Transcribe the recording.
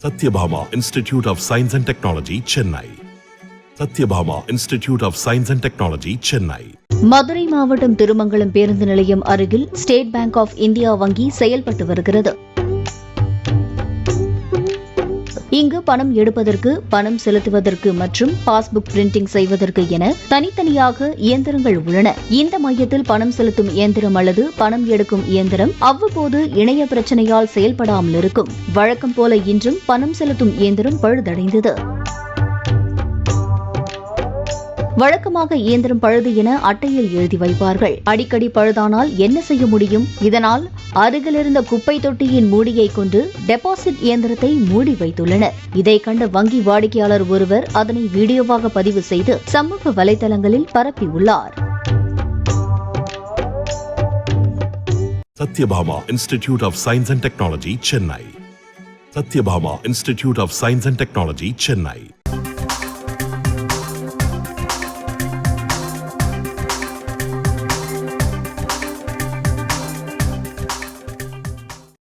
Satyabhama Institute of Science and Technology, Chennai. Satyabhama Institute of Science and Technology, Chennai. Madurai மாவட்டம் திருமங்கலம் பேருந்து நிலையம் அருகில் state bank of India வங்கி செயல்பட்டு வருகிறது. இங்கு பணம் எடுப்பதற்கு, பணம் செலுத்துவதற்கு மற்றும் பாஸ்புக் பிரிண்டிங் செய்வதற்கு என தனித்தனியாக இயந்திரங்கள் உள்ளன. இந்த மையத்தில் பணம் செலுத்தும் இயந்திரம் அல்லது பணம் எடுக்கும் இயந்திரம் அவ்வப்போது இணைய பிரச்சனையால் செயல்படாமல் இருக்கும். வழக்கம் போல இன்றும் பணம் செலுத்தும் இயந்திரம் பழுதடைந்தது. வழக்கமாக இயந்திரம் பழுது என அட்டையில் எழுதி வைப்பார்கள். அடிக்கடி பழுதானால் என்ன செய்ய முடியும்? இதனால் அருகிலிருந்த குப்பை தொட்டியின் மூடியை கொண்டு டெபாசிட் இயந்திரத்தை மூடி வைத்துள்ளனர். இதை கண்ட வங்கி வாடிக்கையாளர் ஒருவர் அதனை வீடியோவாக பதிவு செய்து சமூக வலைதளங்களில் பரப்பியுள்ளார். Satyabhama Institute of Science and Technology, Chennai. Satyabhama Institute of Science and Technology, Chennai.